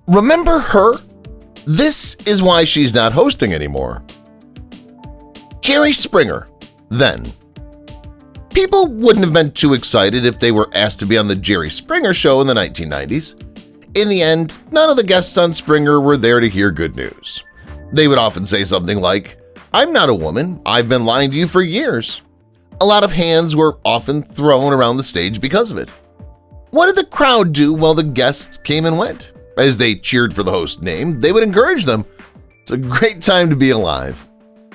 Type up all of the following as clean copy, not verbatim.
Remember her? This is why she's not hosting anymore. Jerry Springer, then. People wouldn't have been too excited if they were asked to be on the Jerry Springer Show in the 1990s. In the end, none of the guests on Springer were there to hear good news. They would often say something like, "I'm not a woman, I've been lying to you for years." A lot of hands were often thrown around the stage because of it. What did the crowd do while the guests came and went? As they cheered for the host's name, they would encourage them. It's a great time to be alive.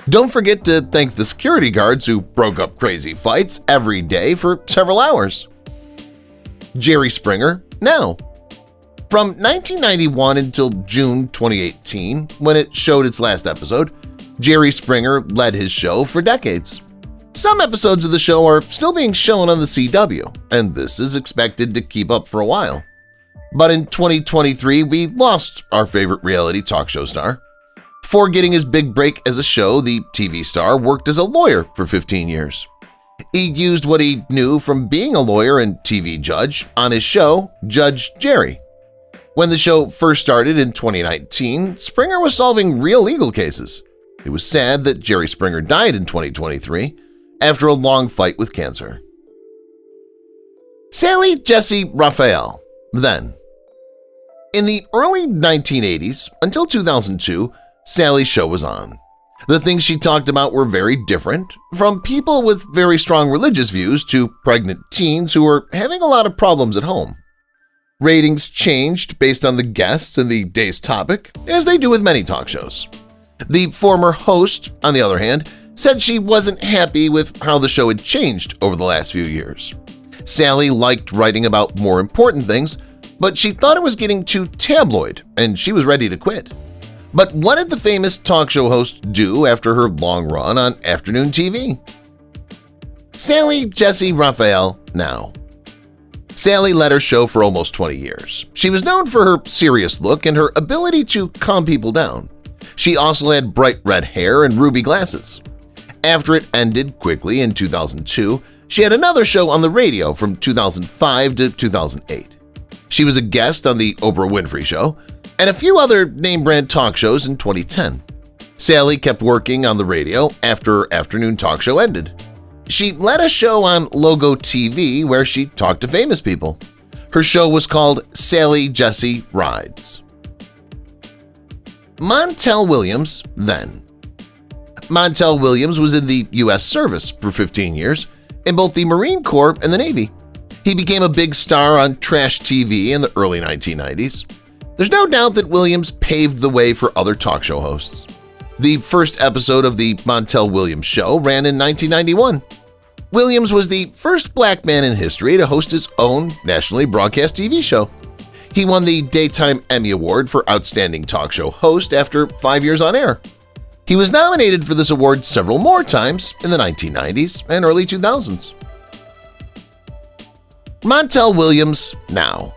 Don't forget to thank the security guards who broke up crazy fights every day for several hours. Jerry Springer, now. From 1991 until June 2018, when it showed its last episode, Jerry Springer led his show for decades. Some episodes of the show are still being shown on the CW, and this is expected to keep up for a while. But in 2023, we lost our favorite reality talk show star. Before getting his big break as a show, the TV star worked as a lawyer for 15 years. He used what he knew from being a lawyer and TV judge on his show, Judge Jerry. When the show first started in 2019, Springer was solving real legal cases. It was sad that Jerry Springer died in 2023 after a long fight with cancer. Sally Jessy Raphael, then. In the early 1980s, until 2002, Sally's show was on. The things she talked about were very different, from people with very strong religious views to pregnant teens who were having a lot of problems at home. Ratings changed based on the guests and the day's topic, as they do with many talk shows. The former host, on the other hand, said she wasn't happy with how the show had changed over the last few years. Sally liked writing about more important things, but she thought it was getting too tabloid and she was ready to quit. But what did the famous talk show host do after her long run on afternoon TV? Sally Jessy Raphael, now. Sally led her show for almost 20 years. She was known for her serious look and her ability to calm people down. She also had bright red hair and ruby glasses. After it ended quickly in 2002, she had another show on the radio from 2005 to 2008. She was a guest on The Oprah Winfrey Show and a few other name-brand talk shows in 2010. Sally kept working on the radio after her afternoon talk show ended. She led a show on Logo TV where she talked to famous people. Her show was called Sally Jessy Rides. Montel Williams, then. Montel Williams was in the U.S. service for 15 years in both the Marine Corps and the Navy. He became a big star on trash TV in the early 1990s. There's no doubt that Williams paved the way for other talk show hosts. The first episode of the Montel Williams Show ran in 1991. Williams was the first black man in history to host his own nationally broadcast TV show. He won the Daytime Emmy Award for Outstanding Talk Show Host after 5 years on air. He was nominated for this award several more times in the 1990s and early 2000s. Montel Williams, now.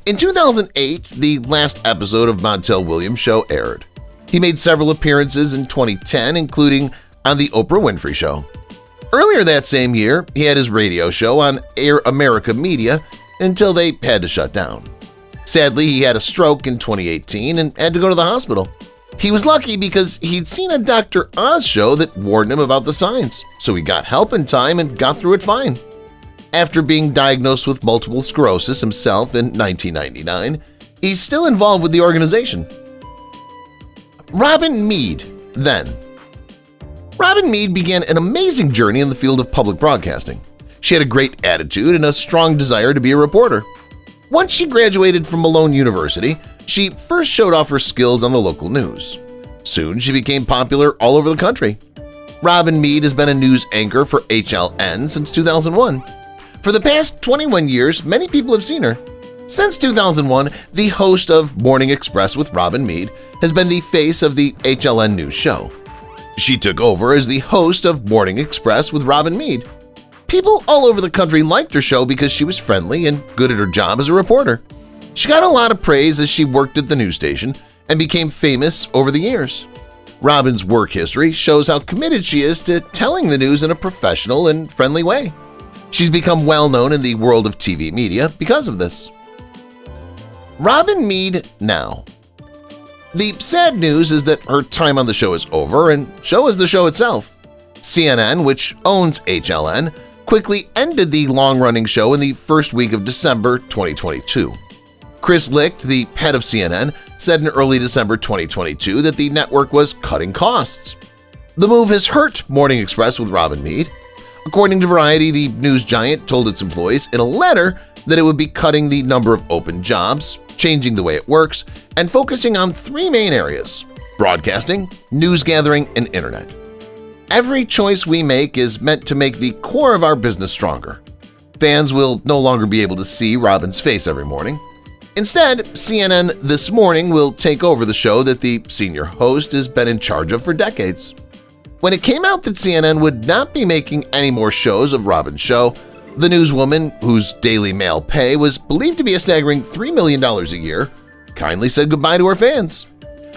In 2008, the last episode of Montel Williams' show aired. He made several appearances in 2010, including on The Oprah Winfrey Show. Earlier that same year, he had his radio show on Air America Media until they had to shut down. Sadly, he had a stroke in 2018 and had to go to the hospital. He was lucky because he'd seen a Dr. Oz show that warned him about the signs, so he got help in time and got through it fine. After being diagnosed with multiple sclerosis himself in 1999, he's still involved with the organization. Robin Meade, then. Robin Meade began an amazing journey in the field of public broadcasting. She had a great attitude and a strong desire to be a reporter. Once she graduated from Malone University, she first showed off her skills on the local news. Soon she became popular all over the country. Robin Meade has been a news anchor for HLN since 2001. For the past 21 years, many people have seen her. Since 2001, the host of Morning Express with Robin Meade has been the face of the HLN News show. She took over as the host of Morning Express with Robin Meade. People all over the country liked her show because she was friendly and good at her job as a reporter. She got a lot of praise as she worked at the news station and became famous over the years. Robin's work history shows how committed she is to telling the news in a professional and friendly way. She's become well known in the world of TV media because of this. Robin Meade now. The sad news is that her time on the show is over, and so is the show itself. CNN, which owns HLN, quickly ended the long-running show in the first week of December 2022. Chris Licht, the head of CNN, said in early December 2022 that the network was cutting costs. The move has hurt Morning Express with Robin Meade. According to Variety, the news giant told its employees in a letter that it would be cutting the number of open jobs, changing the way it works, and focusing on three main areas: broadcasting, news gathering, and internet. Every choice we make is meant to make the core of our business stronger. Fans will no longer be able to see Robin's face every morning. Instead, CNN This Morning will take over the show that the senior host has been in charge of for decades. When it came out that CNN would not be making any more shows of Robin's show, the newswoman, whose Daily Mail pay was believed to be a staggering $3 million a year, kindly said goodbye to her fans.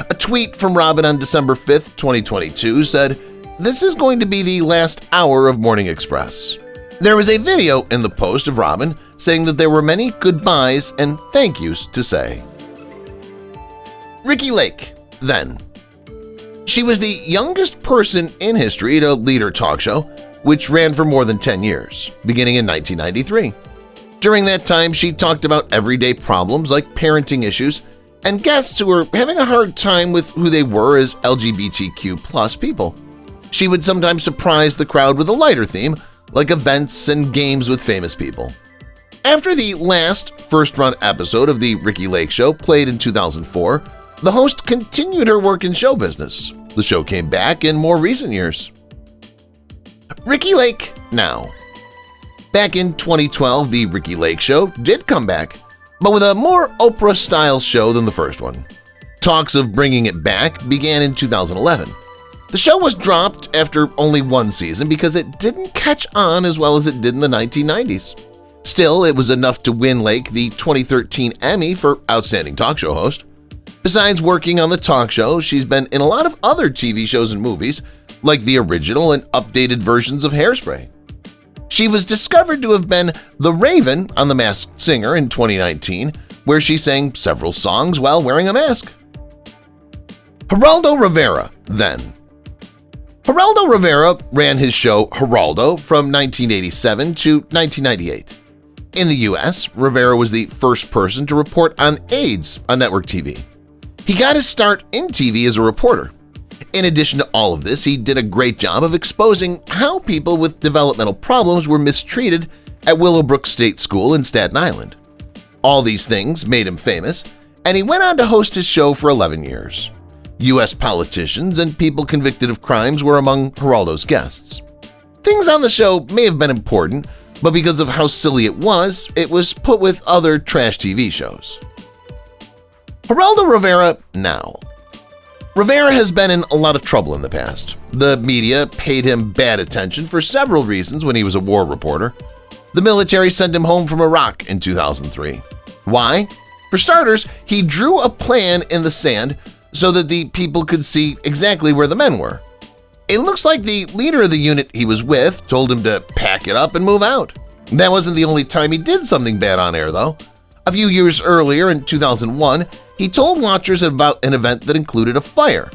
A tweet from Robin on December 5, 2022 said, "This is going to be the last hour of Morning Express." There was a video in the post of Robin saying that there were many goodbyes and thank yous to say. Ricki Lake, then. She was the youngest person in history to lead her talk show, which ran for more than 10 years, beginning in 1993. During that time, she talked about everyday problems like parenting issues and guests who were having a hard time with who they were as LGBTQ+ people. She would sometimes surprise the crowd with a lighter theme, like events and games with famous people. After the last first-run episode of The Ricki Lake Show played in 2004, the host continued her work in show business. The show came back in more recent years. Ricki Lake now. Back in 2012, The Ricki Lake Show did come back, but with a more Oprah-style show than the first one. Talks of bringing it back began in 2011. The show was dropped after only one season because it didn't catch on as well as it did in the 1990s. Still, it was enough to win Lake the 2013 Emmy for Outstanding Talk Show Host. Besides working on the talk show, she's been in a lot of other TV shows and movies, like the original and updated versions of Hairspray. She was discovered to have been the Raven on The Masked Singer in 2019, where she sang several songs while wearing a mask. Geraldo Rivera, then. Geraldo Rivera ran his show Geraldo from 1987 to 1998. In the U.S., Rivera was the first person to report on AIDS on network TV. He got his start in TV as a reporter. In addition to all of this, he did a great job of exposing how people with developmental problems were mistreated at Willowbrook State School in Staten Island. All these things made him famous, and he went on to host his show for 11 years. U.S. politicians and people convicted of crimes were among Geraldo's guests. Things on the show may have been important, but because of how silly it was put with other trash TV shows. Geraldo Rivera now. Rivera has been in a lot of trouble in the past. The media paid him bad attention for several reasons when he was a war reporter. The military sent him home from Iraq in 2003. Why? For starters, he drew a plan in the sand so that the people could see exactly where the men were. It looks like the leader of the unit he was with told him to pack it up and move out. That wasn't the only time he did something bad on air, though. A few years earlier, in 2001, he told watchers about an event that included a fire.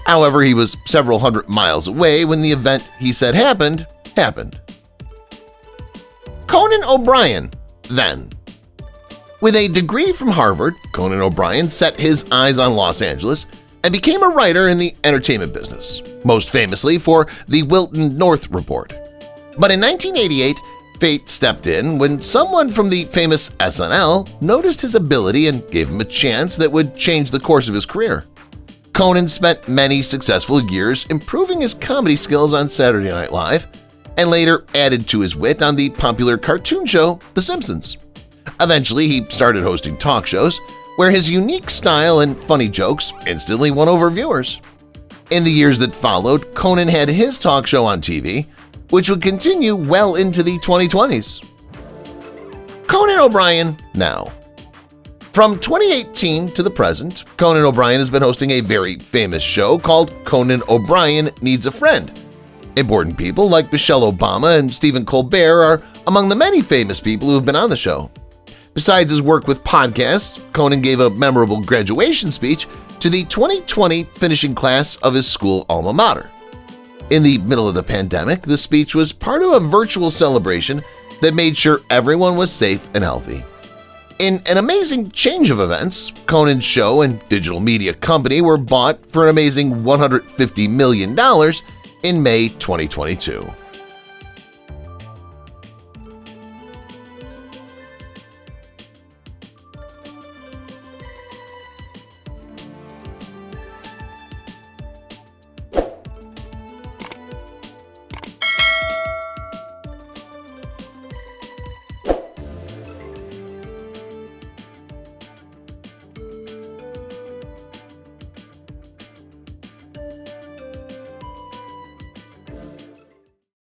However, he was several hundred miles away when the event he said happened. Conan O'Brien, then. With a degree from Harvard, Conan O'Brien set his eyes on Los Angeles and became a writer in the entertainment business, most famously for the Wilton North Report. But in 1988, fate stepped in when someone from the famous SNL noticed his ability and gave him a chance that would change the course of his career. Conan spent many successful years improving his comedy skills on Saturday Night Live and later added to his wit on the popular cartoon show The Simpsons. Eventually, he started hosting talk shows, where his unique style and funny jokes instantly won over viewers. In the years that followed, Conan had his talk show on TV, which would continue well into the 2020s. Conan O'Brien now. From 2018 to the present, Conan O'Brien has been hosting a very famous show called Conan O'Brien Needs a Friend. Important people like Michelle Obama and Stephen Colbert are among the many famous people who have been on the show. Besides his work with podcasts, Conan gave a memorable graduation speech to the 2020 finishing class of his school alma mater. In the middle of the pandemic, the speech was part of a virtual celebration that made sure everyone was safe and healthy. In an amazing change of events, Conan's show and digital media company were bought for an amazing $150 million in May 2022.